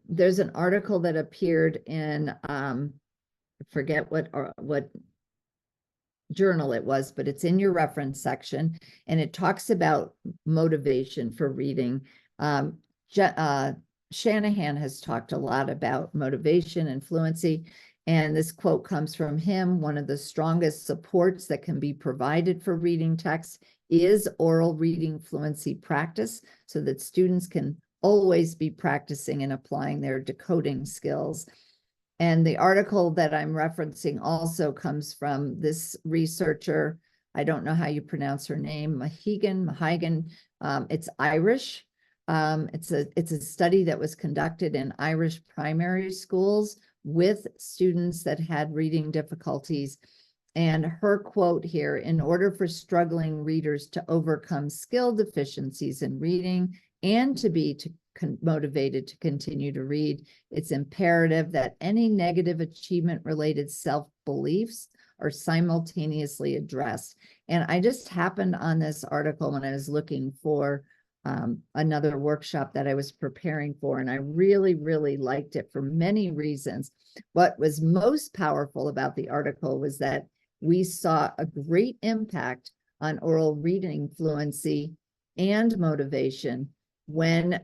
[SPEAKER 3] There's an article that appeared in, I forget what journal it was, but it's in your reference section, and it talks about motivation for reading. Shanahan has talked a lot about motivation and fluency, and this quote comes from him. One of the strongest supports that can be provided for reading text is oral reading fluency practice, so that students can always be practicing and applying their decoding skills. And the article that I'm referencing also comes from this researcher. I don't know how you pronounce her name, Mahigan. It's Irish. It's a study that was conducted in Irish primary schools with students that had reading difficulties. And her quote here: "In order for struggling readers to overcome skill deficiencies in reading and to be motivated to continue to read, it's imperative that any negative achievement-related self-beliefs are simultaneously addressed." And I just happened on this article when I was looking for another workshop that I was preparing for, and I really, really liked it for many reasons. What was most powerful about the article was that we saw a great impact on oral reading fluency and motivation when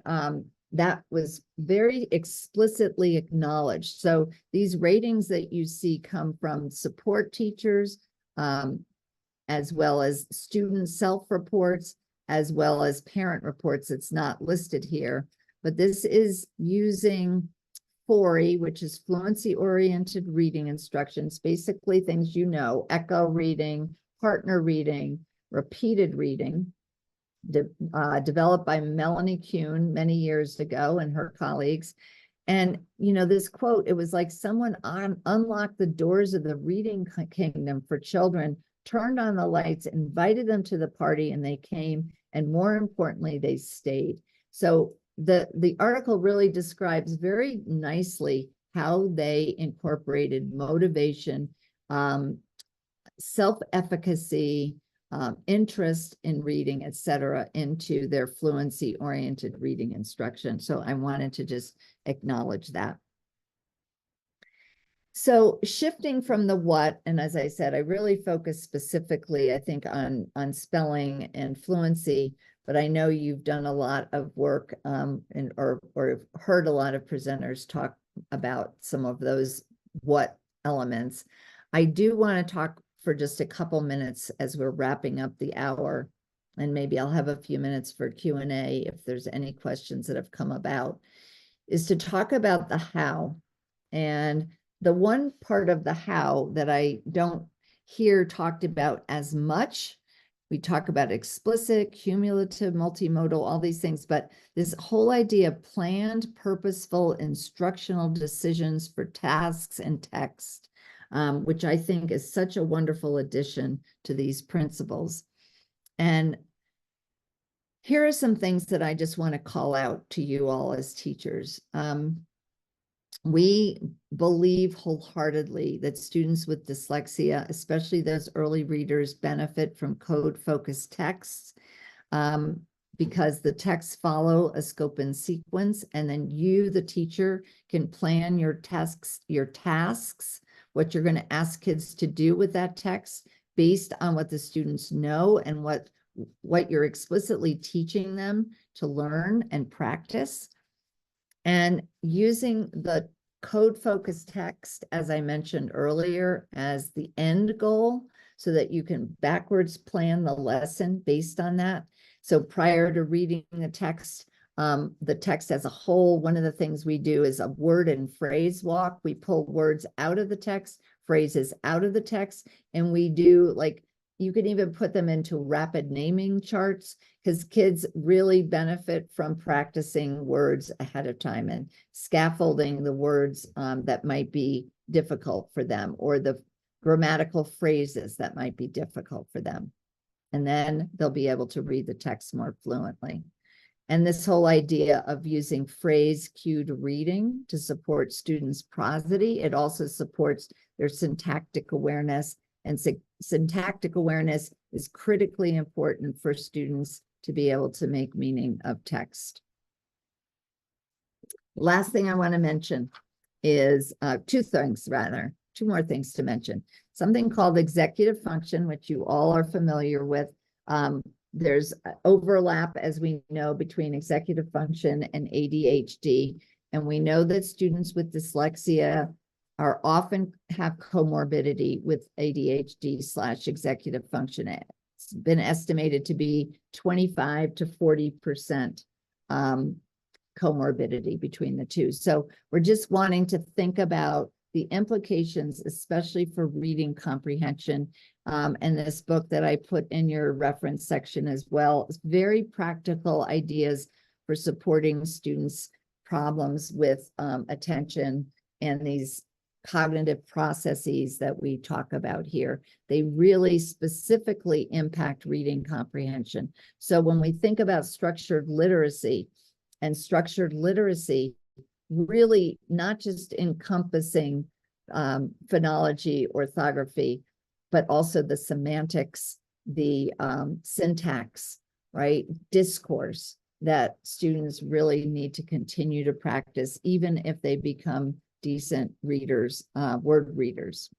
[SPEAKER 3] that was very explicitly acknowledged. So these ratings that you see come from support teachers, as well as student self-reports, as well as parent reports. It's not listed here, but this is using FORI, which is fluency-oriented reading instructions, basically things echo reading, partner reading, repeated reading, developed by Melanie Kuhn many years ago and her colleagues. And, this quote, it was like someone unlocked the doors of the reading kingdom for children, turned on the lights, invited them to the party, and they came. And more importantly, they stayed. So the article really describes very nicely how they incorporated motivation, self-efficacy, interest in reading, etc., into their fluency-oriented reading instruction. So I wanted to just acknowledge that. So shifting from the what, and as I said, I really focus specifically, I think, on spelling and fluency, but I know you've done a lot of work or heard a lot of presenters talk about some of those what elements. I do want to talk for just a couple minutes as we're wrapping up the hour, and maybe I'll have a few minutes for Q&A if there's any questions that have come about, is to talk about the how. And the one part of the how that I don't hear talked about as much, we talk about explicit, cumulative, multimodal, all these things, but this whole idea of planned, purposeful instructional decisions for tasks and text, which I think is such a wonderful addition to these principles. And here are some things that I just want to call out to you all as teachers. We believe wholeheartedly that students with dyslexia, especially those early readers, benefit from code-focused texts because the texts follow a scope and sequence, and then you, the teacher, can plan your tasks, what you're going to ask kids to do with that text based on what the students know and what you're explicitly teaching them to learn and practice. And using the code-focused text, as I mentioned earlier, as the end goal, so that you can backwards plan the lesson based on that. So prior to reading the text as a whole, one of the things we do is a word and phrase walk. We pull words out of the text, phrases out of the text, and we do, like, you can even put them into rapid naming charts, because kids really benefit from practicing words ahead of time and scaffolding the words that might be difficult for them, or the grammatical phrases that might be difficult for them. And then they'll be able to read the text more fluently. And this whole idea of using phrase cued reading to support students' prosody, it also supports their syntactic awareness. And syntactic awareness is critically important for students to be able to make meaning of text. Last thing I want to mention is two more things to mention. Something called executive function, which you all are familiar with. There's overlap, as we know, between executive function and ADHD. And we know that students with dyslexia are often have comorbidity with ADHD/executive function. It's been estimated to be 25 to 40% comorbidity between the two. So we're just wanting to think about the implications, especially for reading comprehension. And this book that I put in your reference section as well is very practical ideas for supporting students' problems with attention and these cognitive processes that we talk about here. They really specifically impact reading comprehension. So when we think about structured literacy, and structured literacy really not just encompassing phonology, orthography, but also the semantics, the syntax, right? Discourse that students really need to continue to practice, even if they become decent readers, word readers.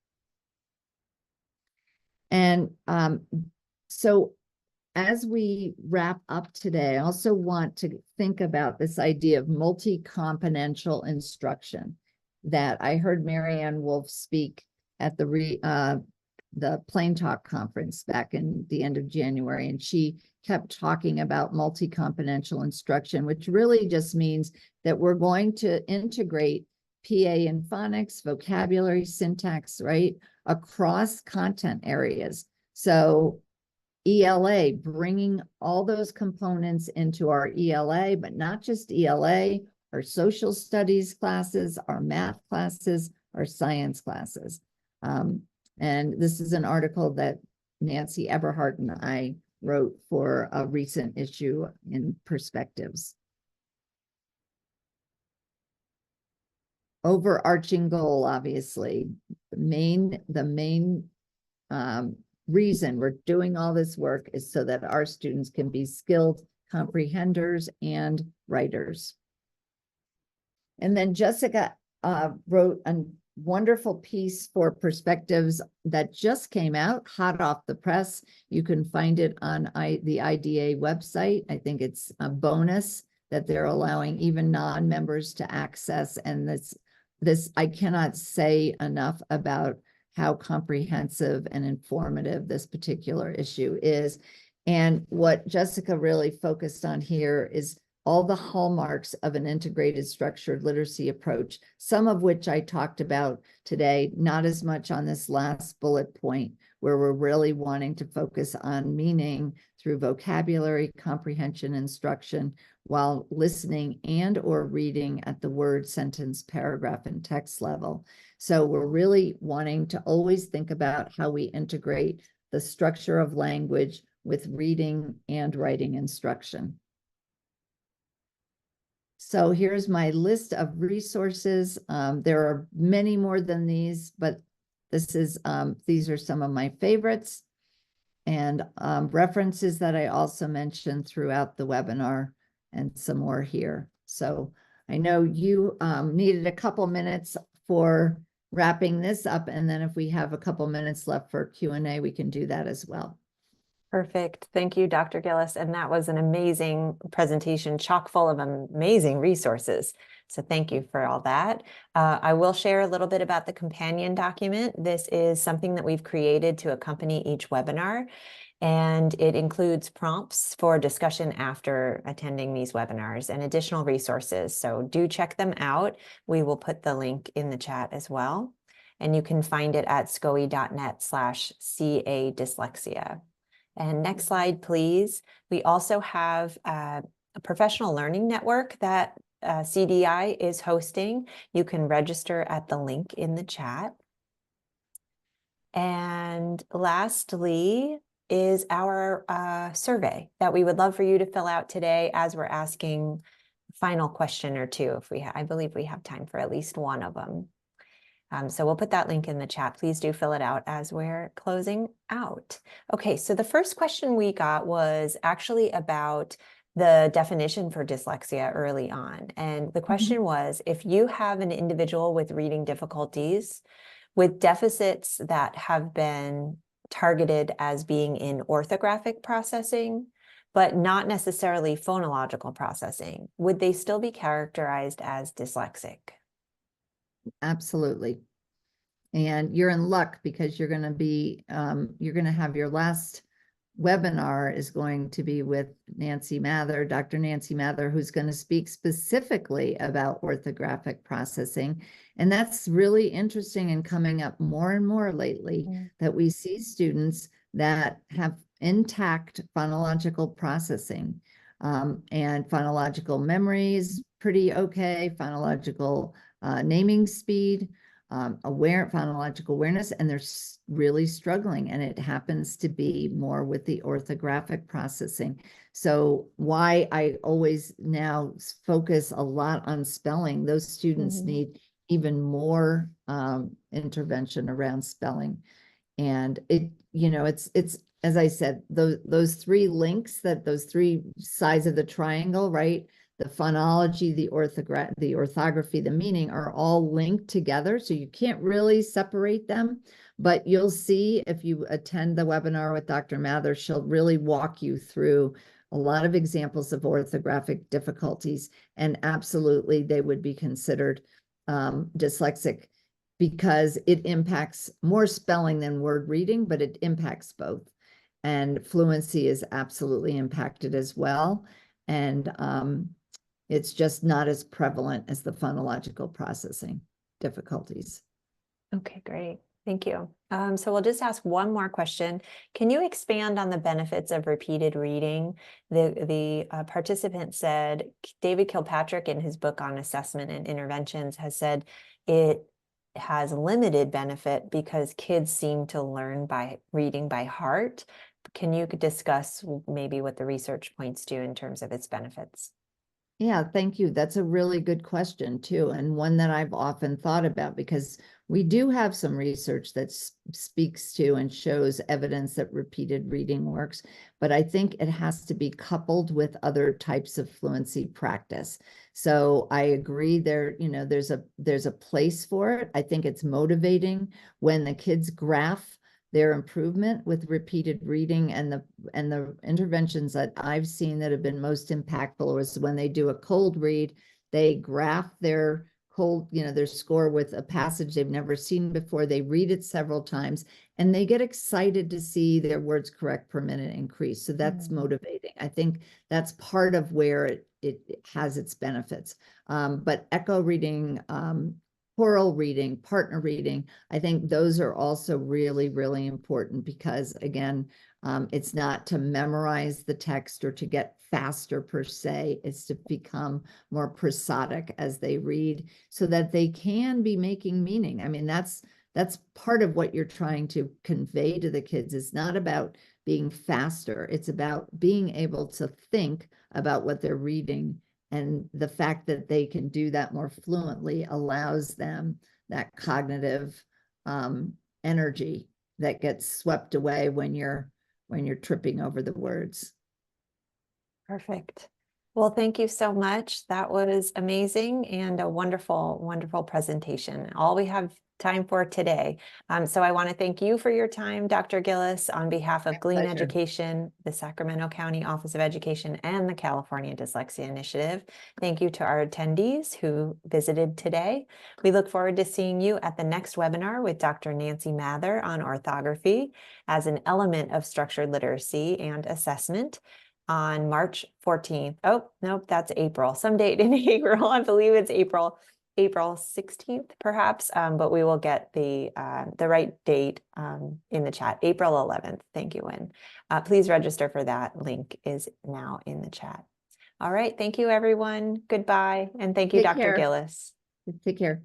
[SPEAKER 3] And so as we wrap up today, I also want to think about this idea of multi-componential instruction that I heard Marianne Wolf speak at the Plain Talk conference back in the end of January. And she kept talking about multi-componential instruction, which really just means that we're going to integrate PA and phonics, vocabulary, syntax, right, across content areas. So ELA, bringing all those components into our ELA, but not just ELA, our social studies classes, our math classes, our science classes. And this is an article that Nancy Eberhardt and I wrote for a recent issue in Perspectives. Overarching goal, obviously, the main reason we're doing all this work is so that our students can be skilled comprehenders and writers. And then Jessica wrote a wonderful piece for Perspectives that just came out, hot off the press. You can find it on the IDA website. I think it's a bonus that they're allowing even non-members to access. And this I cannot say enough about how comprehensive and informative this particular issue is. And what Jessica really focused on here is all the hallmarks of an integrated structured literacy approach, some of which I talked about today, not as much on this last bullet point, where we're really wanting to focus on meaning through vocabulary, comprehension, instruction, while listening and or reading at the word, sentence, paragraph, and text level. So we're really wanting to always think about how we integrate the structure of language with reading and writing instruction. So here's my list of resources. There are many more than these, but these are some of my favorites, and references that I also mentioned throughout the webinar, and some more here. So I know you needed a couple minutes for wrapping this up, and then if we have a couple minutes left for Q&A, we can do that as well.
[SPEAKER 2] Perfect. Thank you, Dr. Gillis. And that was an amazing presentation, chock full of amazing resources. So thank you for all that. I will share a little bit about the companion document. This is something that we've created to accompany each webinar, and it includes prompts for discussion after attending these webinars and additional resources. So do check them out. We will put the link in the chat as well. And you can find it at scoe.net/CA Dyslexia. And next slide, please. We also have a professional learning network that CDI is hosting. You can register at the link in the chat. And lastly is our survey that we would love for you to fill out today, as we're asking a final question or two. I believe we have time for at least one of them. So we'll put that link in the chat. Please do fill it out as we're closing out. Okay, so the first question we got was actually about the definition for dyslexia early on. And the question was, if you have an individual with reading difficulties, with deficits that have been targeted as being in orthographic processing, but not necessarily phonological processing, would they still be characterized as dyslexic?
[SPEAKER 3] Absolutely. And you're in luck, because you're going to be, you're going to have your last webinar is going to be with Nancy Mather, Dr. Nancy Mather, who's going to speak specifically about orthographic processing. And that's really interesting and coming up more and more lately, that we see students that have intact phonological processing, and phonological memory is pretty okay, phonological naming speed, phonological awareness, and they're really struggling, and it happens to be more with the orthographic processing. So why I always now focus a lot on spelling, those students need even more intervention around spelling. And it's as I said, those three links, those three sides of the triangle, right? The phonology, the orthography, the meaning are all linked together. So you can't really separate them, but you'll see if you attend the webinar with Dr. Mather, she'll really walk you through a lot of examples of orthographic difficulties, and absolutely they would be considered dyslexic, because it impacts more spelling than word reading, but it impacts both. And fluency is absolutely impacted as well. And it's just not as prevalent as the phonological processing difficulties.
[SPEAKER 2] Okay, great. Thank you. So we'll just ask one more question. Can you expand on the benefits of repeated reading? The participant said, David Kilpatrick, in his book on assessment and interventions, has said it has limited benefit because kids seem to learn by reading by heart. Can you discuss maybe what the research points to in terms of its benefits?
[SPEAKER 3] Yeah, thank you. That's a really good question too, and one that I've often thought about, because we do have some research that speaks to and shows evidence that repeated reading works, but I think it has to be coupled with other types of fluency practice. So I agree there's a place for it. I think it's motivating when the kids graph their improvement with repeated reading, and the interventions that I've seen that have been most impactful was when they do a cold read, they graph their their score with a passage they've never seen before. They read it several times, and they get excited to see their words correct per minute increase. So that's motivating. I think that's part of where it has its benefits. But echo reading, choral reading, partner reading, I think those are also really, really important because again, it's not to memorize the text or to get faster per se, it's to become more prosodic as they read so that they can be making meaning. I mean, that's part of what you're trying to convey to the kids. It's not about being faster, it's about being able to think about what they're reading. And the fact that they can do that more fluently allows them that cognitive energy that gets swept away when you're tripping over the words.
[SPEAKER 2] Perfect. Well, thank you so much. That was amazing and a wonderful, wonderful presentation. All we have time for today. So I want to thank you for your time, Dr. Gillis, on behalf of Glean
[SPEAKER 3] pleasure.
[SPEAKER 2] Education, the Sacramento County Office of Education, and the California Dyslexia Initiative. Thank you to our attendees who visited today. We look forward to seeing you at the next webinar with Dr. Nancy Mather on orthography as an element of structured literacy and assessment on March 14th. Oh, nope, that's April. Some date in April. I believe it's April 16th, perhaps, but we will get the right date in the chat. April 11th. Thank you, Wynn. Please register for that. Link is now in the chat. All right. Thank you, everyone. Goodbye. And thank you,
[SPEAKER 3] Take
[SPEAKER 2] Dr.
[SPEAKER 3] care.
[SPEAKER 2] Gillis.
[SPEAKER 3] Take care.